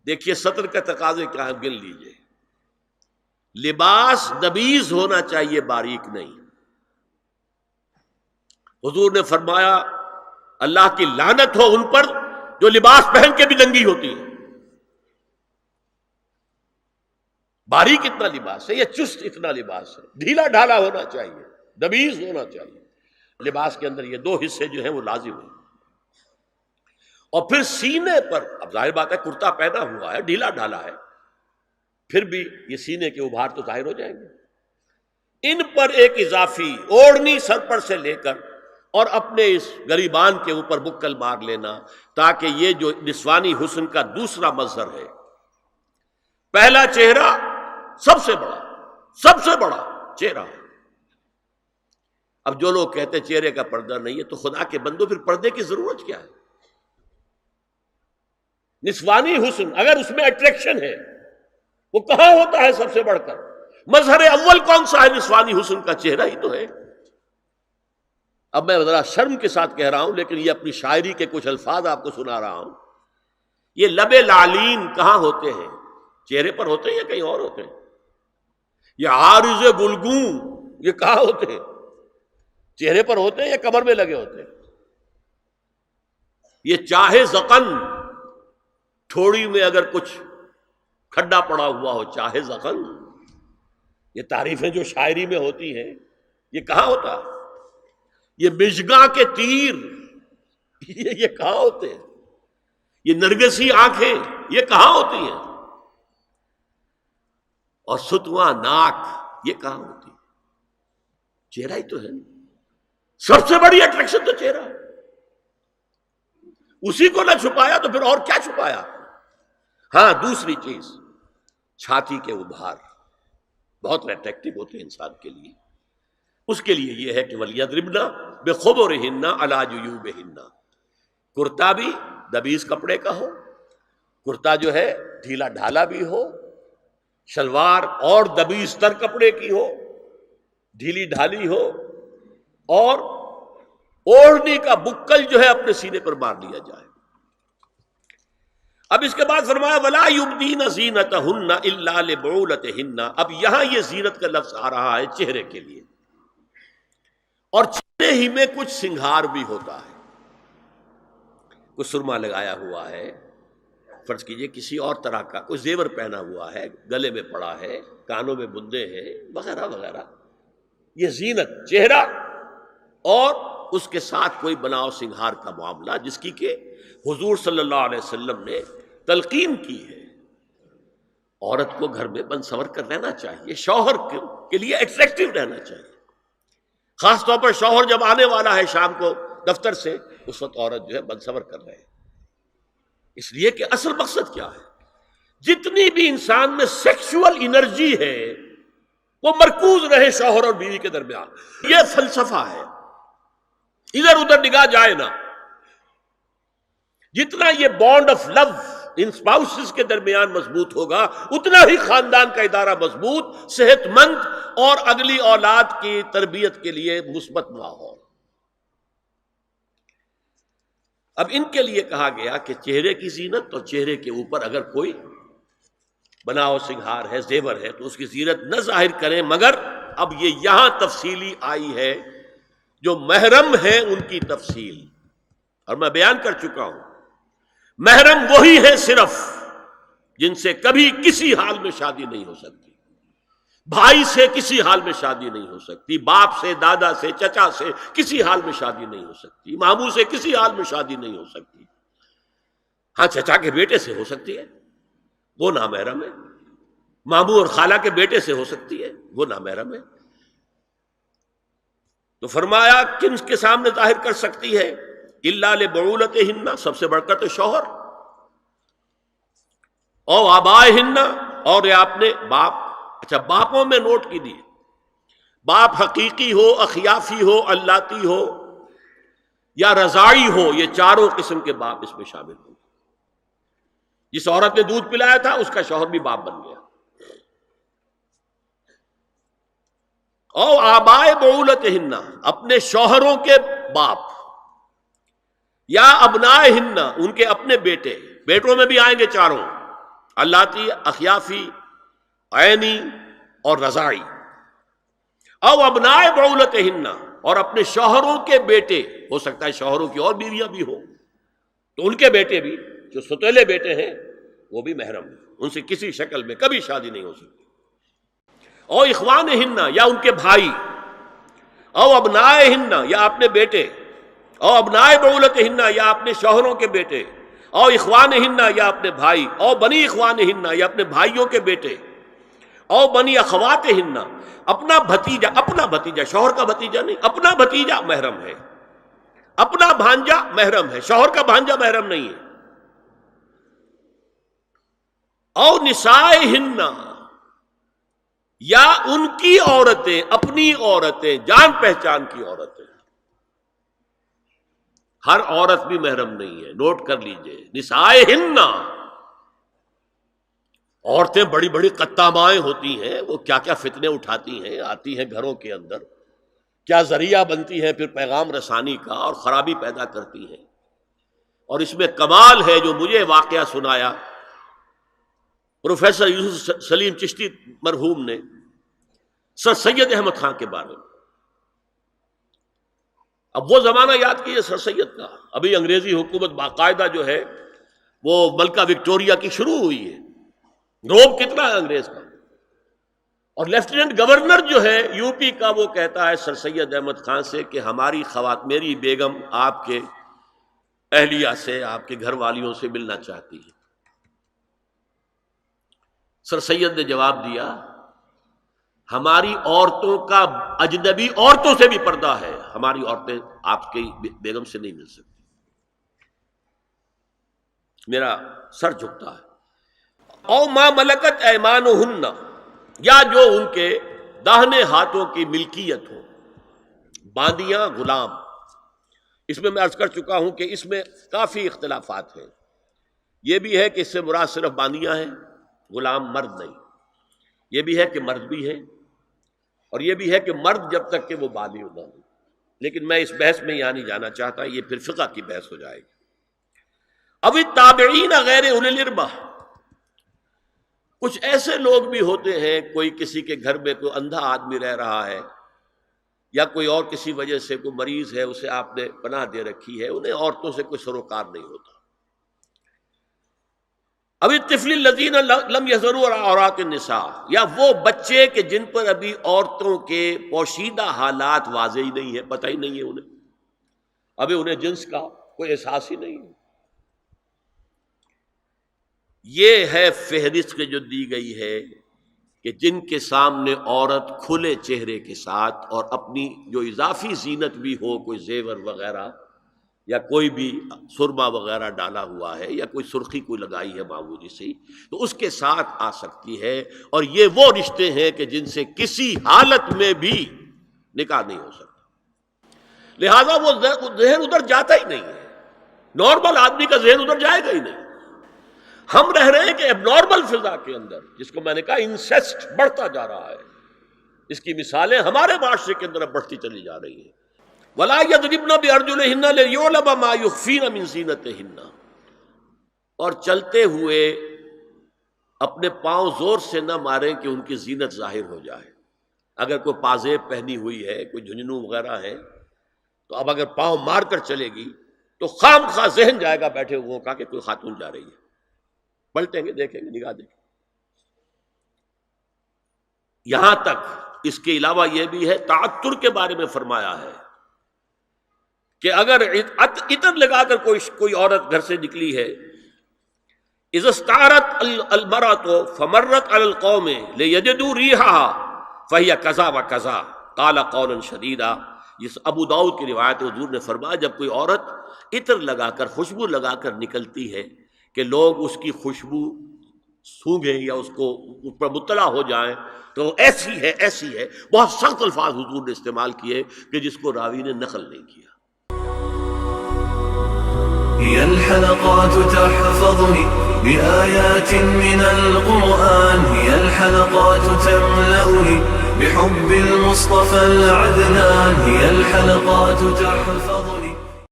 دیکھیے سطر کا تقاضے کیا ہے، گن لیجئے. لباس نبیذ ہونا چاہیے، باریک نہیں. حضور نے فرمایا اللہ کی لعنت ہو ان پر جو لباس پہن کے بھی ننگی ہوتی ہے. باریک اتنا لباس ہے یا چست اتنا لباس ہے؟ ڈھیلا ڈھالا ہونا چاہیے، نبیذ ہونا چاہیے. لباس کے اندر یہ دو حصے جو ہیں وہ لازم ہیں. اور پھر سینے پر، اب ظاہر بات ہے کرتا پہنا ہوا ہے، ڈھیلا ڈھالا ہے، پھر بھی یہ سینے کے ابھار تو ظاہر ہو جائیں گے. ان پر ایک اضافی اوڑھنی سر پر سے لے کر اور اپنے اس گریبان کے اوپر بکل مار لینا، تاکہ یہ جو نسوانی حسن کا دوسرا مظہر ہے، پہلا چہرہ سب سے بڑا چہرہ. اب جو لوگ کہتے ہیں چہرے کا پردہ نہیں ہے، تو خدا کے بندو پھر پردے کی ضرورت کیا ہے؟ نسوانی حسن اگر اس میں اٹریکشن ہے، وہ کہاں ہوتا ہے سب سے بڑھ کر؟ مظہر اول کون سا ہے نسوانی حسن کا؟ چہرہ ہی تو ہے. اب میں ذرا شرم کے ساتھ کہہ رہا ہوں، لیکن یہ اپنی شاعری کے کچھ الفاظ آپ کو سنا رہا ہوں. یہ لب لعلین کہاں ہوتے ہیں؟ چہرے پر ہوتے ہیں یا کہیں اور ہوتے ہیں؟ یہ عارض گلگوں یہ کہاں ہوتے ہیں؟ چہرے پر ہوتے ہیں یا کمر میں لگے ہوتے ہیں؟ یہ چاہے زقن، تھوڑی میں اگر کچھ کھڈا پڑا ہوا ہو، چاہے زقن. یہ تعریفیں جو شاعری میں ہوتی ہیں یہ کہاں ہوتا؟ یہ مژگاں کے تیر یہ کہاں ہوتے ہیں؟ یہ نرگسی آنکھیں یہ کہاں ہوتی ہیں؟ اور ستواں ناک یہ کہاں ہوتی؟ چہرہ ہی تو ہے. سب سے بڑی اٹریکشن تو چہرہ ہے. اسی کو نہ چھپایا تو پھر اور کیا چھپایا؟ ہاں دوسری چیز، چھاتی کے ابھار بہت اٹریکٹیو ہوتے ہیں انسان کے لیے. اس کے لیے یہ ہے کہ وَلْيَضْرِبْنَ بِخُمُرِهِنَّ عَلَى جُيُوبِهِنَّ. کرتا بھی نبیذ کپڑے کا ہو، کرتا جو ہے ڈھیلا ڈھالا بھی ہو، شلوار اور نبیذ تر کپڑے کی ہو، ڈھیلی ڈھالی ہو، اور اوڑھنی کا بکل جو ہے اپنے سینے پر مار لیا جائے. اب اس کے بعد فرمایا وَلَا يُبْدِينَ زِينَتَهُنَّ إِلَّا لِبُعُولَتِهِنَّ. اب یہاں یہ زینت کا لفظ آ رہا ہے چہرے کے لیے، اور چہرے ہی میں کچھ سنگھار بھی ہوتا ہے. کوئی سرما لگایا ہوا ہے، فرض کیجئے کسی اور طرح کا کوئی زیور پہنا ہوا ہے، گلے میں پڑا ہے، کانوں میں بندے ہیں وغیرہ وغیرہ. یہ زینت چہرہ اور اس کے ساتھ کوئی بناؤ سنگھار کا معاملہ، جس کی کہ حضور صلی اللہ علیہ وسلم نے تلقین کی ہے. عورت کو گھر میں بن سنور کر رہنا چاہیے، شوہر کے لیے اٹریکٹیو رہنا چاہیے. خاص طور پر شوہر جب آنے والا ہے شام کو دفتر سے، اس وقت عورت جو ہے بن سنور کر رہے ہیں. اس لیے کہ اصل مقصد کیا ہے؟ جتنی بھی انسان میں سیکشول انرجی ہے وہ مرکوز رہے شوہر اور بیوی کے درمیان. یہ فلسفہ ہے، ادھر ادھر نگاہ جائے نہ. جتنا یہ بانڈ آف لو ان اسپاؤسز کے درمیان مضبوط ہوگا، اتنا ہی خاندان کا ادارہ مضبوط، صحت مند اور اگلی اولاد کی تربیت کے لیے مثبت ماحول. اب ان کے لیے کہا گیا کہ چہرے کی زینت، اور چہرے کے اوپر اگر کوئی بناؤ سنگھار ہے، زیور ہے، تو اس کی زینت نہ ظاہر کریں. مگر اب یہ یہاں تفصیلی آئی ہے، جو محرم ہیں ان کی تفصیل، اور میں بیان کر چکا ہوں. محرم وہی ہے صرف جن سے کبھی کسی حال میں شادی نہیں ہو سکتی. بھائی سے کسی حال میں شادی نہیں ہو سکتی، باپ سے، دادا سے، چچا سے کسی حال میں شادی نہیں ہو سکتی، ماموں سے کسی حال میں شادی نہیں ہو سکتی. ہاں چچا کے بیٹے سے ہو سکتی ہے، وہ نامحرم ہے. ماموں اور خالہ کے بیٹے سے ہو سکتی ہے، وہ نامحرم ہے. تو فرمایا کن کے سامنے ظاہر کر سکتی ہے؟ الا لبعولتہن، سب سے بڑھ کر تو شوہر، او آبائہن، اور یہ آپ نے باپ. اچھا باپوں میں نوٹ کیجیے، باپ حقیقی ہو، اخیافی ہو، اللاتی ہو یا رضاعی ہو، یہ چاروں قسم کے باپ اس میں شامل ہوں. جس عورت نے دودھ پلایا تھا اس کا شوہر بھی باپ بن گیا. او آبائے بعولتہن، اپنے شوہروں کے باپ، یا ابنائہن، ان کے اپنے بیٹے، بیٹوں میں بھی آئیں گے چاروں. اللاتی اخیافی، عینی اور رضاعی، او ابناء بعولتہن، اور اپنے شوہروں کے بیٹے، ہو سکتا ہے شوہروں کی اور بیویاں بھی ہوں تو ان کے بیٹے بھی، جو ستیلے بیٹے ہیں وہ بھی محرم ہیں، ان سے کسی شکل میں کبھی شادی نہیں ہو سکتی، او اخوانہن، یا ان کے بھائی، او ابنائہن، یا اپنے بیٹے، او ابناء بعولتہن، یا اپنے شوہروں کے بیٹے، او اخوانہن، یا اپنے بھائی، او بنی اخوانہن، یا اپنے بھائیوں کے بیٹے، او بنی اخواتہن، اپنا بھتیجا، شوہر کا بھتیجا نہیں، اپنا بھتیجا محرم ہے، اپنا بھانجا محرم ہے، شوہر کا بھانجا محرم نہیں ہے، او نسائہن، یا ان کی عورتیں، اپنی عورتیں، جان پہچان کی عورتیں، ہر عورت بھی محرم نہیں ہے، نوٹ کر لیجئے، نسائہن، عورتیں بڑی بڑی قطامائیں ہوتی ہیں، وہ کیا کیا فتنے اٹھاتی ہیں، آتی ہیں گھروں کے اندر، کیا ذریعہ بنتی ہیں پھر پیغام رسانی کا، اور خرابی پیدا کرتی ہیں، اور اس میں کمال ہے جو مجھے واقعہ سنایا پروفیسر یوسف سلیم چشتی مرحوم نے سر سید احمد خان کے بارے میں۔ اب وہ زمانہ یاد کیجیے سر سید کا، ابھی انگریزی حکومت باقاعدہ جو ہے وہ ملکہ وکٹوریہ کی شروع ہوئی ہے، روب کتنا ہے انگریز کا، اور لیفٹیننٹ گورنر جو ہے یو پی کا وہ کہتا ہے سر سید احمد خان سے کہ ہماری میری بیگم آپ کے اہلیہ سے، آپ کے گھر والیوں سے ملنا چاہتی ہے۔ سر سید نے جواب دیا ہماری عورتوں کا اجنبی عورتوں سے بھی پردہ ہے، ہماری عورتیں آپ کی بیگم سے نہیں مل سکتی۔ میرا سر جھکتا ہے۔ او ما ملکت ایمانہن، یا جو ان کے داہنے ہاتھوں کی ملکیت ہو، باندیاں، غلام۔ اس میں عرض کر چکا ہوں کہ اس میں کافی اختلافات ہیں، یہ بھی ہے کہ اس سے مراد صرف باندیاں ہیں، غلام مرد نہیں، یہ بھی ہے کہ مرد بھی ہے، اور یہ بھی ہے کہ مرد جب تک کہ وہ بالغ نہ ہو، لیکن میں اس بحث میں یہاں نہیں جانا چاہتا، یہ پھر فقہ کی بحث ہو جائے گی۔ اب التابعین غیر اولی الاربہ، کچھ ایسے لوگ بھی ہوتے ہیں، کوئی کسی کے گھر میں کوئی اندھا آدمی رہ رہا ہے، یا کوئی اور کسی وجہ سے کوئی مریض ہے، اسے آپ نے پناہ دے رکھی ہے، انہیں عورتوں سے کوئی سروکار نہیں ہوتا۔ اب الطفل الذین لم یظہروا علی عورات النساء، یا وہ بچے کہ جن پر ابھی عورتوں کے پوشیدہ حالات واضح ہی نہیں ہے، پتہ ہی نہیں ہے انہیں، ابھی انہیں جنس کا کوئی احساس ہی نہیں ہے۔ یہ ہے فہرست کے جو دی گئی ہے کہ جن کے سامنے عورت کھلے چہرے کے ساتھ اور اپنی جو اضافی زینت بھی ہو، کوئی زیور وغیرہ یا کوئی بھی سرما وغیرہ ڈالا ہوا ہے، یا کوئی سرخی کوئی لگائی ہے معمولی سی، تو اس کے ساتھ آ سکتی ہے، اور یہ وہ رشتے ہیں کہ جن سے کسی حالت میں بھی نکاح نہیں ہو سکتا، لہذا وہ ذہن ادھر جاتا ہی نہیں ہے، نارمل آدمی کا ذہن ادھر جائے گا ہی نہیں۔ ہم رہ رہے ہیں کہ اب نارمل فضا کے اندر، جس کو میں نے کہا انسیسٹ بڑھتا جا رہا ہے، اس کی مثالیں ہمارے معاشرے کے اندر اب بڑھتی چلی جا رہی ہیں۔ وَلَا يَضْرِبْنَ بِأَرْجُلِهِنَّ لِيُعْلَمَ مَا يُخْفِينَ مِنْ زِينَتِهِنَّ، اور چلتے ہوئے اپنے پاؤں زور سے نہ ماریں کہ ان کی زینت ظاہر ہو جائے۔ اگر کوئی پازیب پہنی ہوئی ہے، کوئی جھنجھنو وغیرہ ہے، تو اب اگر پاؤں مار کر چلے گی تو خام خواہ ذہن جائے گا بیٹھے ہوئے کا کہ کوئی خاتون جا رہی ہے، پلٹیں گے، دیکھیں گے، نگاہ دیں گے۔ یہاں تک اس کے علاوہ یہ بھی ہے، تعطر کے بارے میں فرمایا ہے کہ اگر عطر لگا کر کوئی عورت گھر سے نکلی ہے، اذا استعارت المرأة فمرت على القوم ليجدوا ريحها فهي كذا وكذا قال قولا شديدا۔ یہ ابو داؤد کی روایت، حضور نے فرمایا جب کوئی عورت عطر لگا کر، خوشبو لگا کر نکلتی ہے کہ لوگ اس کی خوشبو سونگیں یا اس پر مطلع ہو جائیں، تو ایسی ہے، ایسی ہے، بہت سخت الفاظ حضور نے استعمال کیے کہ جس کو راوی نے نقل نہیں کیا۔ هي الحلقات تحفظني بآيات من القرآن، هي الحلقات تملأني بحب المصطفى العدنان، هي الحلقات تحفظني